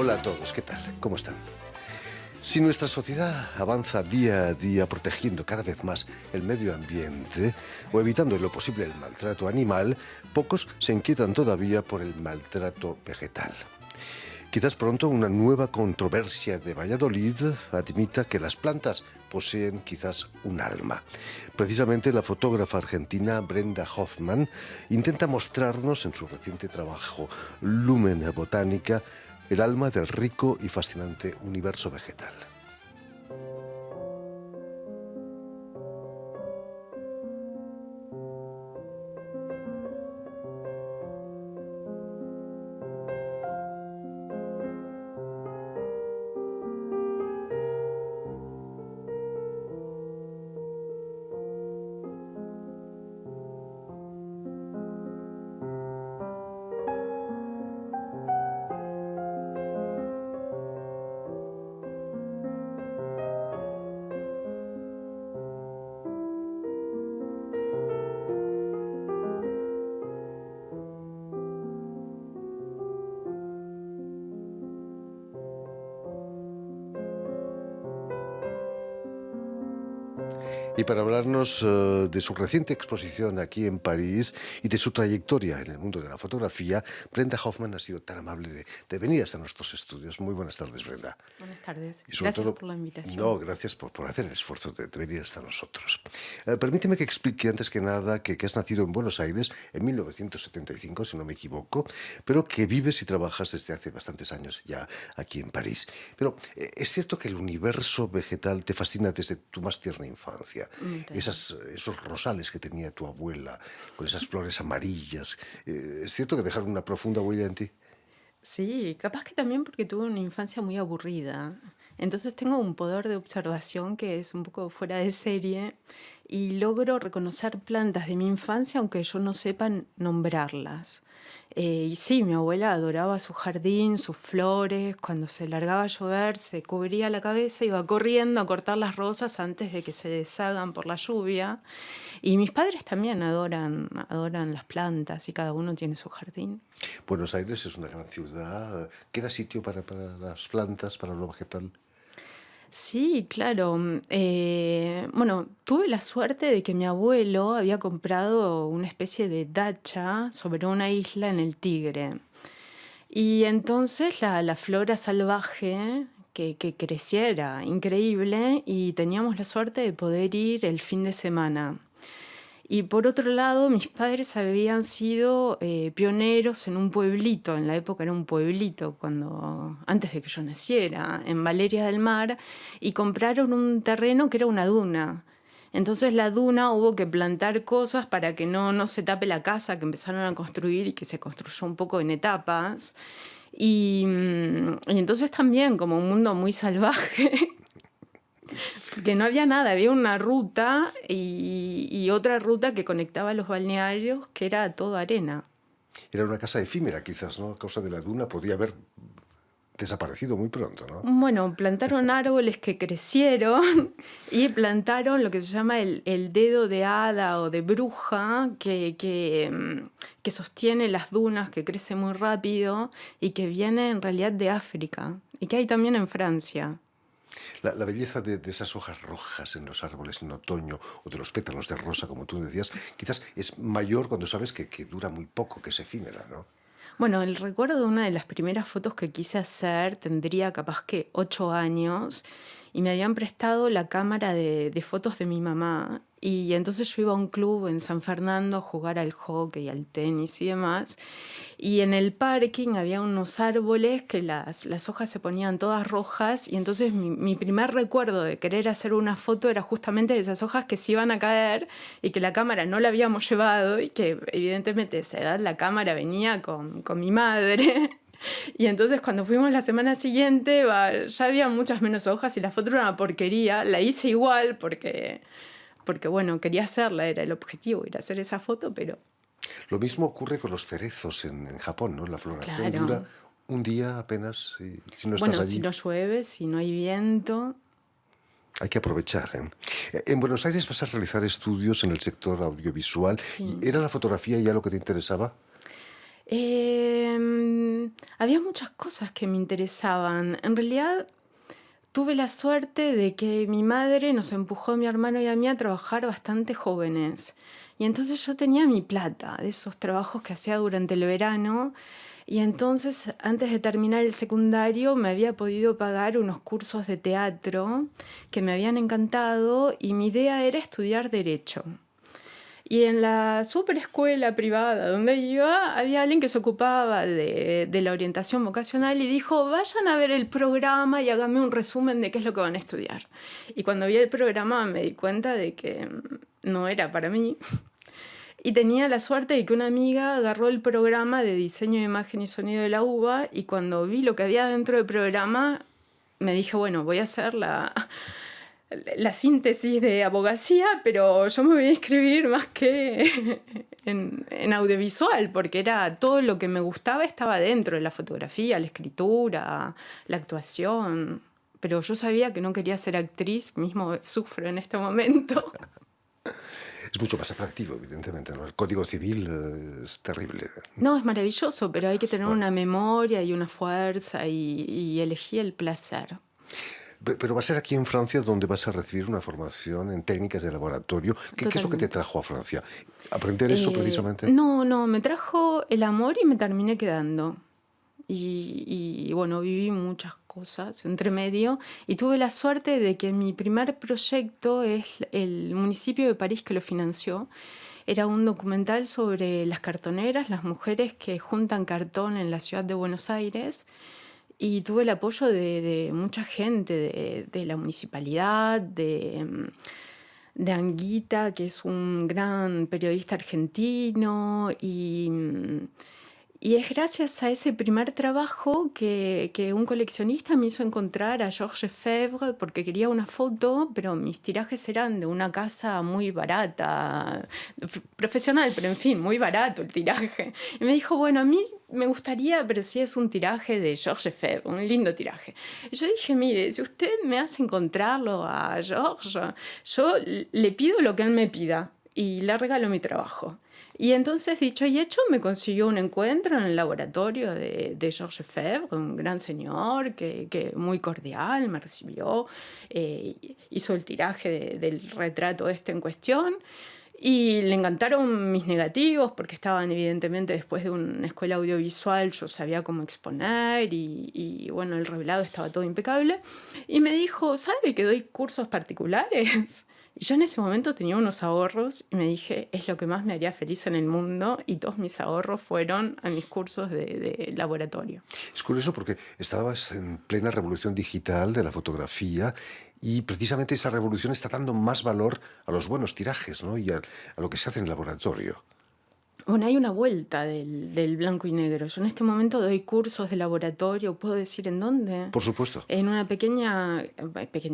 Hola a todos, ¿qué tal? ¿Cómo están? Si nuestra sociedad avanza día a día protegiendo cada vez más el medio ambiente o evitando en lo posible el maltrato animal, pocos se inquietan todavía por el maltrato vegetal. Quizás pronto una nueva controversia de Valladolid admita que las plantas poseen quizás un alma. Precisamente la fotógrafa argentina Brenda Hoffman intenta mostrarnos en su reciente trabajo Lumen Botánica el alma del rico y fascinante universo vegetal. Y para hablarnos de su reciente exposición aquí en París y de su trayectoria en el mundo de la fotografía, Brenda Hoffman ha sido tan amable de venir hasta nuestros estudios. Muy buenas tardes, Brenda. Buenas tardes. Y sobre Gracias todo, por la invitación. no, gracias por hacer el esfuerzo de venir hasta nosotros. Permíteme que explique antes que nada que has nacido en Buenos Aires en 1975, si no me equivoco, pero que vives y trabajas desde hace bastantes años ya aquí en París. Pero es cierto que el universo vegetal te fascina desde tu más tierna infancia. Entiendo. Esos rosales que tenía tu abuela, con esas flores amarillas. ¿Es cierto que dejaron una profunda huella en ti? Sí, capaz que también porque tuve una infancia muy aburrida. Entonces tengo un poder de observación que es un poco fuera de serie y logro reconocer plantas de mi infancia aunque yo no sepa nombrarlas. Y sí, mi abuela adoraba su jardín, sus flores. Cuando se largaba a llover, se cubría la cabeza, iba corriendo a cortar las rosas antes de que se deshagan por la lluvia. Y mis padres también adoran las plantas y cada uno tiene su jardín. Buenos Aires es una gran ciudad. ¿Queda sitio para las plantas, para lo vegetal? Sí, claro. Bueno, tuve la suerte de que mi abuelo había comprado una especie de dacha sobre una isla en el Tigre. Y entonces la flora salvaje que creciera increíble y teníamos la suerte de poder ir el fin de semana. Y por otro lado, mis padres habían sido pioneros en un pueblito, en la época era un pueblito, antes de que yo naciera, en Valeria del Mar, y compraron un terreno que era una duna. Entonces la duna hubo que plantar cosas para que no se tape la casa que empezaron a construir y que se construyó un poco en etapas. Y entonces también como un mundo muy salvaje. Porque no había nada, había una ruta y otra ruta que conectaba los balnearios, que era todo arena. Era una casa efímera, quizás, ¿no? A causa de la duna podía haber desaparecido muy pronto, ¿no? Bueno, plantaron árboles que crecieron y plantaron lo que se llama el dedo de hada o de bruja, que sostiene las dunas, que crece muy rápido y que viene en realidad de África y que hay también en Francia. La belleza de esas hojas rojas en los árboles en otoño o de los pétalos de rosa, como tú decías, quizás es mayor cuando sabes que dura muy poco, que es efímera, ¿no? Bueno, el recuerdo de una de las primeras fotos que quise hacer tendría capaz que 8 años y me habían prestado la cámara de fotos de mi mamá y entonces yo iba a un club en San Fernando a jugar al hockey, al tenis y demás y en el parking había unos árboles que las hojas se ponían todas rojas y entonces mi primer recuerdo de querer hacer una foto era justamente de esas hojas que se iban a caer y que la cámara no la habíamos llevado y que evidentemente a esa edad la cámara venía con mi madre. Y entonces cuando fuimos la semana siguiente ya había muchas menos hojas y la foto era una porquería. La hice igual porque bueno, quería hacerla, era el objetivo, ir a hacer esa foto, pero Lo mismo ocurre con los cerezos en Japón, ¿no? La floración dura claro. un día apenas, y si no estás Bueno, si allí, no llueve, si no hay viento. hay que aprovechar, ¿eh? En Buenos Aires vas a realizar estudios en el sector audiovisual. ¿Y Sí. era la fotografía ya lo que te interesaba? Eh, había muchas cosas que me interesaban. En realidad, tuve la suerte de que mi madre nos empujó a mi hermano y a mí a trabajar bastante jóvenes. Y entonces yo tenía mi plata de esos trabajos que hacía durante el verano. Y entonces, antes de terminar el secundario, me había podido pagar unos cursos de teatro que me habían encantado y mi idea era estudiar derecho. Y en la super escuela privada donde iba, había alguien que se ocupaba de la orientación vocacional y dijo, vayan a ver el programa y háganme un resumen de qué es lo que van a estudiar. Y cuando vi el programa me di cuenta de que no era para mí. Y tenía la suerte de que una amiga agarró el programa de diseño de imagen y sonido de la UBA y cuando vi lo que había dentro del programa, me dije, bueno, voy a hacer la síntesis de abogacía, pero yo me voy a inscribir más que en audiovisual, porque era todo lo que me gustaba estaba dentro de la fotografía, la escritura, la actuación. Pero yo sabía que no quería ser actriz, mismo sufro en este momento. Es mucho más atractivo, evidentemente, ¿no? El Código Civil es terrible. No, es maravilloso, pero hay que tener Bueno, una memoria y una fuerza y elegí el placer. pero va a ser aquí en Francia donde vas a recibir una formación en técnicas de laboratorio. ¿Qué es lo que te Totalmente. trajo a Francia? ¿Aprender eso precisamente? No, no, me trajo el amor y me terminé quedando. Y bueno, viví muchas cosas entre medio y tuve la suerte de que mi primer proyecto es el municipio de París que lo financió. Era un documental sobre las cartoneras, las mujeres que juntan cartón en la ciudad de Buenos Aires. Y tuve el apoyo de mucha gente, de la municipalidad, de Anguita, que es un gran periodista argentino, y es gracias a ese primer trabajo que un coleccionista me hizo encontrar a Georges Febvre porque quería una foto, pero mis tirajes eran de una casa muy barata, profesional, pero en fin, muy barato el tiraje. Y me dijo, bueno, a mí me gustaría, pero si es un tiraje de Georges Febvre, un lindo tiraje. Y yo dije, mire, si usted me hace encontrarlo a Georges, yo le pido lo que él me pida y le regalo mi trabajo. Y entonces, dicho y hecho, me consiguió un encuentro en el laboratorio de Georges Febvre, un gran señor que muy cordial me recibió, hizo el tiraje del retrato este en cuestión. Y le encantaron mis negativos porque estaban evidentemente después de una escuela audiovisual, yo sabía cómo exponer y bueno, el revelado estaba todo impecable. Y me dijo, ¿sabe que doy cursos particulares? Y yo en ese momento tenía unos ahorros y me dije, es lo que más me haría feliz en el mundo y todos mis ahorros fueron a mis cursos de laboratorio. Es curioso porque estabas en plena revolución digital de la fotografía y precisamente esa revolución está dando más valor a los buenos tirajes, ¿no? Y a lo que se hace en el laboratorio. Bueno, hay una vuelta del blanco y negro. Yo en este momento doy cursos de laboratorio, ¿puedo decir en dónde? Por supuesto. En una pequeña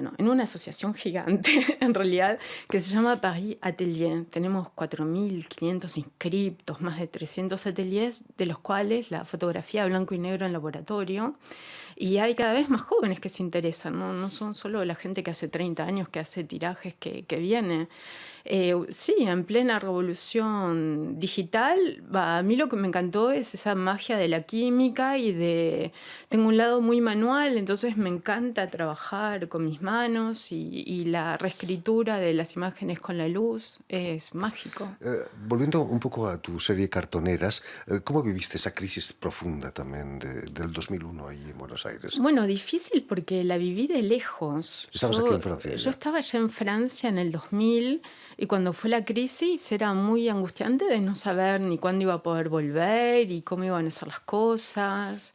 no, en una asociación gigante, en realidad, que se llama Paris Atelier. Tenemos 4.500 inscriptos, más de 300 ateliers, de los cuales la fotografía blanco y negro en laboratorio. Y hay cada vez más jóvenes que se interesan, ¿no? No son solo la gente que hace 30 años que hace tirajes que viene. Sí, en plena revolución digital, a mí lo que me encantó es esa magia de la química tengo un lado muy manual, entonces me encanta trabajar con mis manos y la reescritura de las imágenes con la luz es mágico. Volviendo un poco a tu serie Cartoneras, ¿cómo viviste esa crisis profunda también del 2001 ahí en Buenos Aires? Bueno, difícil porque la viví de lejos. Estabas aquí en Francia Yo ya. estaba ya en Francia en el 2000 y cuando fue la crisis era muy angustiante de no saber ni cuándo iba a poder volver y cómo iban a ser las cosas.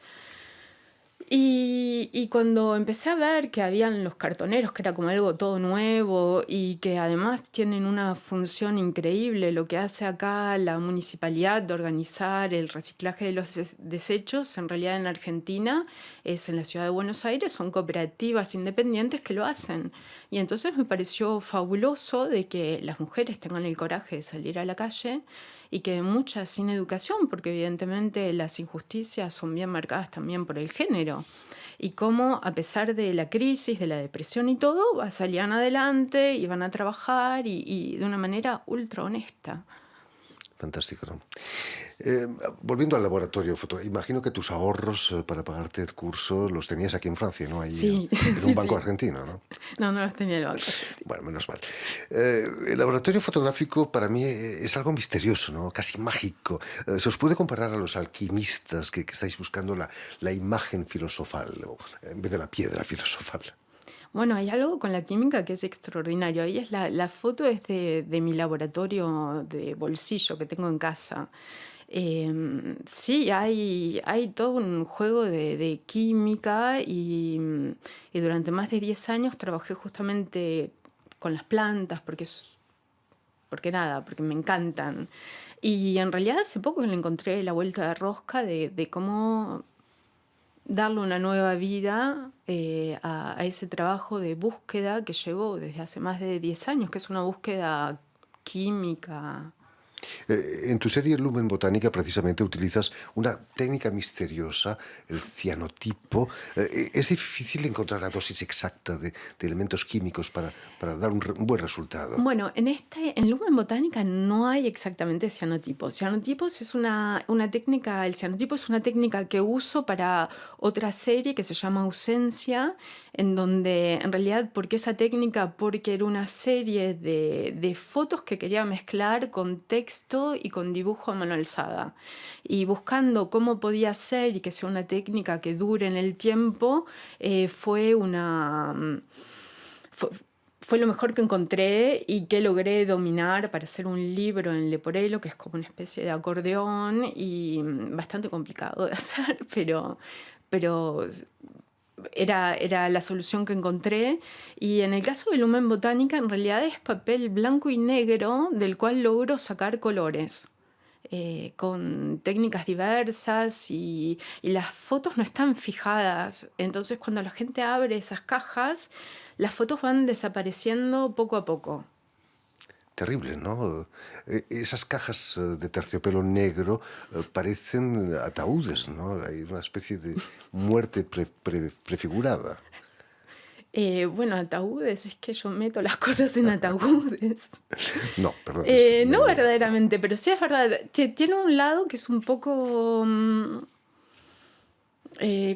Y cuando empecé a ver que habían los cartoneros, que era como algo todo nuevo y que además tienen una función increíble, lo que hace acá la municipalidad de organizar el reciclaje de los desechos, en realidad en Argentina es en la ciudad de Buenos Aires, son cooperativas independientes que lo hacen. Y entonces me pareció fabuloso de que las mujeres tengan el coraje de salir a la calle y que muchas sin educación, porque evidentemente las injusticias son bien marcadas también por el género, y cómo a pesar de la crisis, de la depresión y todo, salían adelante, iban a trabajar y de una manera ultra honesta. Fantástico, ¿no? Eh, Volviendo al laboratorio, imagino que tus ahorros para pagarte el curso los tenías aquí en Francia, ¿no? Ahí Sí, en un sí, banco sí. argentino, ¿no? No, no los tenía el banco argentino. Bueno, menos mal. El laboratorio fotográfico para mí es algo misterioso, ¿no? Casi mágico. ¿Se os puede comparar a los alquimistas que estáis buscando la imagen filosofal, en vez de la piedra filosofal? Bueno, hay algo con la química que es extraordinario. Ahí es la foto es de mi laboratorio de bolsillo que tengo en casa. Sí, hay todo un juego de química y durante más de 10 años trabajé justamente con las plantas porque nada, porque me encantan. Y en realidad hace poco le encontré la vuelta de rosca de cómo darle una nueva vida a ese trabajo de búsqueda que llevo desde hace más de 10 años, que es una búsqueda química. En tu serie Lumen Botánica precisamente utilizas una técnica misteriosa, el cianotipo. Es difícil encontrar la dosis exacta de elementos químicos para dar un buen resultado. Bueno, en Lumen Botánica no hay exactamente cianotipos. Cianotipos es una técnica, el cianotipo es una técnica que uso para otra serie que se llama Ausencia, en donde en realidad, ¿por qué esa técnica? Porque era una serie de fotos que quería mezclar con texto y con dibujo a mano alzada. Y buscando cómo podía ser y que sea una técnica que dure en el tiempo, fue fue, fue lo mejor que encontré y que logré dominar para hacer un libro en Leporello, que es como una especie de acordeón y bastante complicado de hacer, pero era la solución que encontré. Y en el caso de Lumen Botánica, en realidad es papel blanco y negro del cual logro sacar colores. Con técnicas diversas y las fotos no están fijadas. Entonces cuando la gente abre esas cajas, las fotos van desapareciendo poco a poco. Terrible, ¿no? Esas cajas de terciopelo negro parecen ataúdes, ¿no? Hay una especie de muerte prefigurada. Bueno, ataúdes, es que yo meto las cosas en ataúdes. No, perdón, No verdaderamente, pero sí es verdad. Tiene un lado que es un poco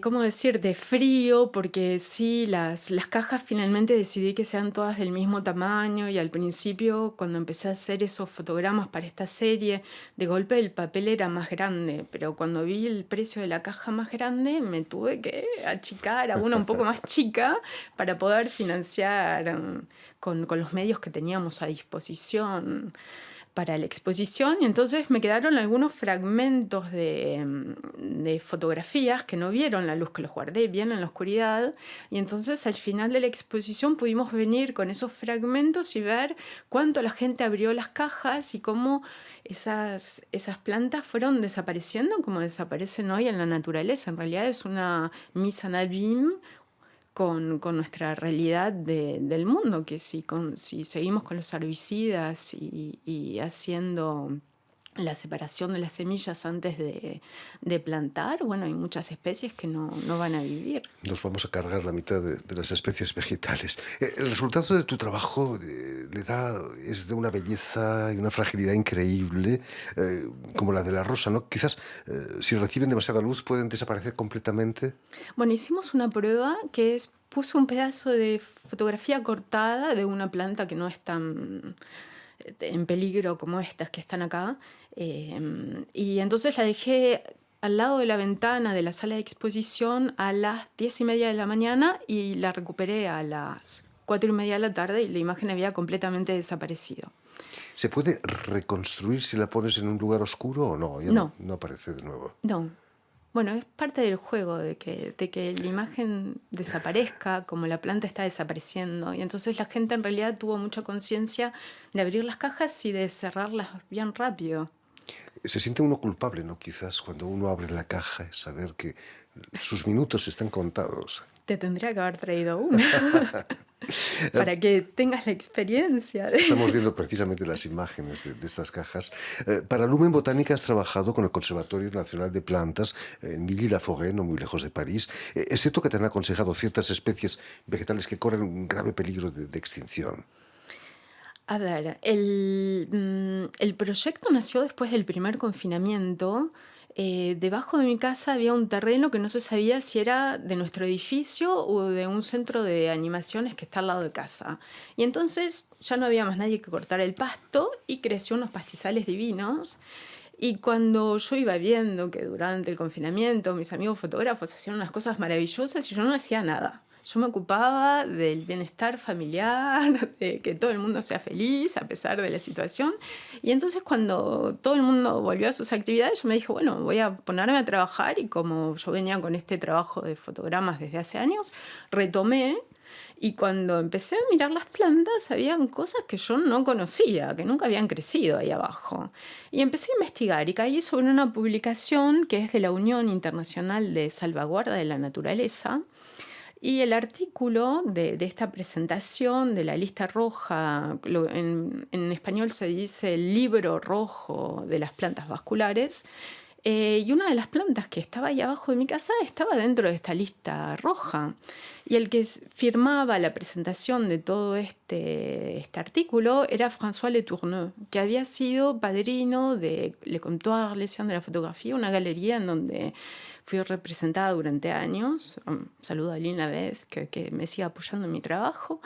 ¿cómo decir? De frío, porque sí, las cajas finalmente decidí que sean todas del mismo tamaño y al principio cuando empecé a hacer esos fotogramas para esta serie, de golpe el papel era más grande, pero cuando vi el precio de la caja más grande me tuve que achicar a una un poco más chica para poder financiar con los medios que teníamos a disposición para la exposición y entonces me quedaron algunos fragmentos de fotografías que no vieron la luz, que los guardé bien en la oscuridad y entonces al final de la exposición pudimos venir con esos fragmentos y ver cuánto la gente abrió las cajas y cómo esas plantas fueron desapareciendo como desaparecen hoy en la naturaleza. En realidad es una mise en abîme con nuestra realidad del mundo, que si seguimos con los herbicidas y haciendo la separación de las semillas antes de plantar, bueno, hay muchas especies que no van a vivir. Nos vamos a cargar la mitad de las especies vegetales. El resultado de tu trabajo es de una belleza y una fragilidad increíble, como la de la rosa, ¿no? Quizás si reciben demasiada luz pueden desaparecer completamente. Bueno, hicimos una prueba que puse un pedazo de fotografía cortada de una planta que no es tan en peligro como estas que están acá. Y entonces la dejé al lado de la ventana de la sala de exposición a las 10:30 de la mañana y la recuperé a las 4:30 de la tarde y la imagen había completamente desaparecido. ¿Se puede reconstruir si la pones en un lugar oscuro o no? Ya No, no aparece de nuevo. no. Bueno, es parte del juego de que la imagen desaparezca, como la planta está desapareciendo. Y entonces la gente en realidad tuvo mucha conciencia de abrir las cajas y de cerrarlas bien rápido. Se siente uno culpable, ¿no? Quizás cuando uno abre la caja es saber que sus minutos están contados. Te tendría que haber traído una para que tengas la experiencia Estamos viendo precisamente las imágenes de estas cajas. Para Lumen Botánica has trabajado con el Conservatorio Nacional de Plantas en Villy-la-Forêt, no muy lejos de París. Es cierto que te han aconsejado ciertas especies vegetales que corren un grave peligro de extinción. A ver, el proyecto nació después del primer confinamiento. Debajo de mi casa había un terreno que no se sabía si era de nuestro edificio o de un centro de animaciones que está al lado de casa. Y entonces ya no había más nadie que cortar el pasto y creció unos pastizales divinos. Y cuando yo iba viendo que durante el confinamiento mis amigos fotógrafos hacían unas cosas maravillosas y yo no hacía nada. Yo me ocupaba del bienestar familiar, de que todo el mundo sea feliz a pesar de la situación. Y entonces cuando todo el mundo volvió a sus actividades, yo me dije, bueno, voy a ponerme a trabajar. Y como yo venía con este trabajo de fotogramas desde hace años, retomé. Y cuando empecé a mirar las plantas, habían cosas que yo no conocía, que nunca habían crecido ahí abajo. Y empecé a investigar y caí sobre una publicación que es de la Unión Internacional de Salvaguarda de la Naturaleza. Y el artículo de esta presentación de la lista roja, en español se dice el libro rojo de las plantas vasculares, y una de las plantas que estaba ahí abajo de mi casa estaba dentro de esta lista roja. Y el que firmaba la presentación de todo este artículo era François Letourneux, que había sido padrino de Le Comptoir Arlesien de la Fotografía, una galería en donde fui representada durante años. Saludo a Lynn Lavez, que me sigue apoyando en mi trabajo.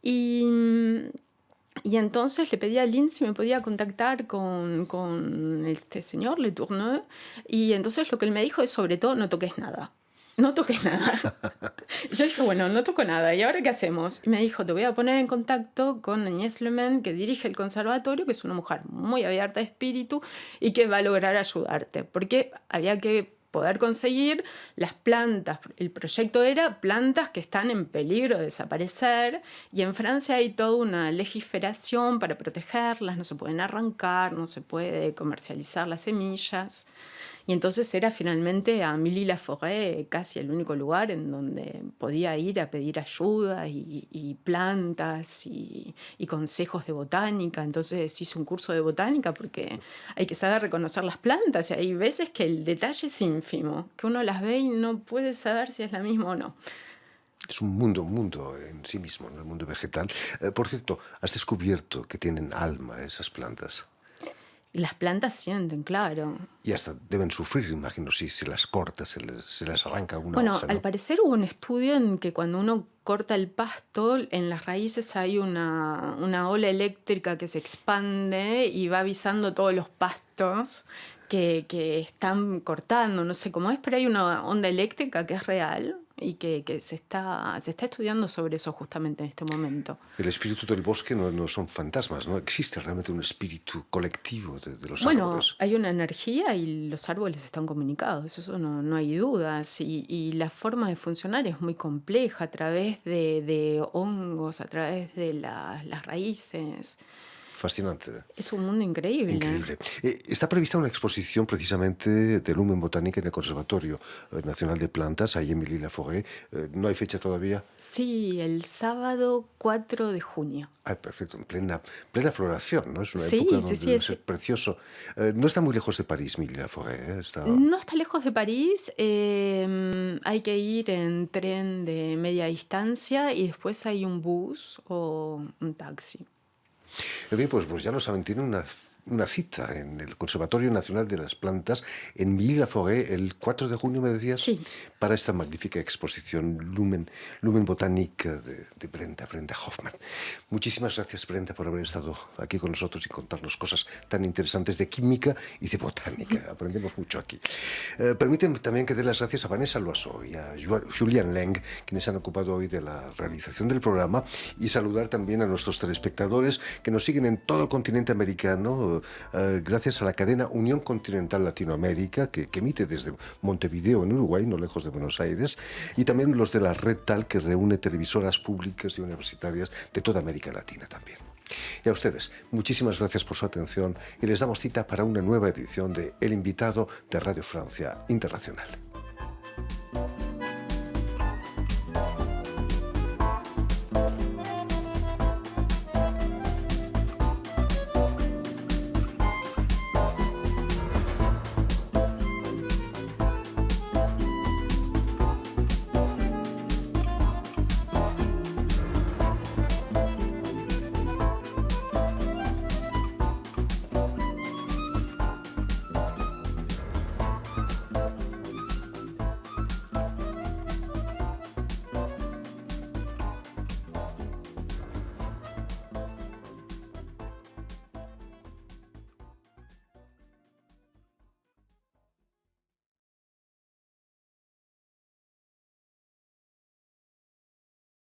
Y entonces le pedí a Lynn si me podía contactar con este señor, Letourneux. Y entonces lo que él me dijo es, sobre todo, no toques nada. No toques nada. Yo dije, bueno, no toco nada. ¿Y ahora qué hacemos? Y me dijo, te voy a poner en contacto con Agnès Lemen, que dirige el conservatorio, que es una mujer muy abierta de espíritu y que va a lograr ayudarte. Porque había que poder conseguir las plantas. El proyecto era plantas que están en peligro de desaparecer, y en Francia hay toda una legislación para protegerlas, no se pueden arrancar, no se puede comercializar las semillas. Y entonces era finalmente a Milly-la-Forêt casi el único lugar en donde podía ir a pedir ayuda y plantas y consejos de botánica. Entonces hice un curso de botánica porque hay que saber reconocer las plantas y hay veces que el detalle es ínfimo, que uno las ve y no puede saber si es la misma o no. Es un mundo en sí mismo, ¿no? El mundo vegetal. Por cierto, has descubierto que tienen alma esas plantas. Las plantas sienten, claro. Y hasta deben sufrir, imagino, si se las corta, se les arranca una Bueno, hoja, al ¿no? parecer hubo un estudio en que cuando uno corta el pasto, en las raíces hay una ola eléctrica que se expande y va avisando todos los pastos que están cortando, no sé cómo es, pero hay una onda eléctrica que es real y que se está estudiando sobre eso justamente en este momento. El espíritu del bosque no son fantasmas, ¿no? Existe realmente un espíritu colectivo de los Bueno, árboles. hay una energía y los árboles están comunicados, eso no hay dudas. Y la forma de funcionar es muy compleja a través de hongos, a través de las raíces. Fascinante. Es un mundo increíble. Increíble. Está prevista una exposición precisamente de Lumen Botánica en el Conservatorio Nacional de Plantas, ahí en Milly-la-Forêt. ¿No hay fecha todavía? Sí, el sábado 4 de junio. Ah, perfecto, en plena floración, ¿no? Es una Sí, época sí, donde sí, debe ser precioso. No está muy lejos de París, Milly-la-Forêt, ¿eh? Está... No está lejos de París, hay que ir en tren de media distancia y después hay un bus o un taxi. Bien, pues ya lo saben, tienen una cita en el Conservatorio Nacional de las Plantas en Milly-la-Forêt el 4 de junio, me decías, Sí. para esta magnífica exposición Lumen Botánica de Brenda Hoffman. Muchísimas gracias, Brenda, por haber estado aquí con nosotros y contarnos cosas tan interesantes de química y de botánica. Aprendemos mucho aquí. Permítanme también que dé las gracias a Vanessa Loiseau y a Julian Leng, quienes han ocupado hoy de la realización del programa, y saludar también a nuestros telespectadores que nos siguen en todo el continente americano, gracias a la cadena Unión Continental Latinoamérica, que emite desde Montevideo, en Uruguay, no lejos de Buenos Aires, y también los de la Red Tal, que reúne televisoras públicas y universitarias de toda América Latina también. Y a ustedes, muchísimas gracias por su atención y les damos cita para una nueva edición de El Invitado de Radio Francia Internacional.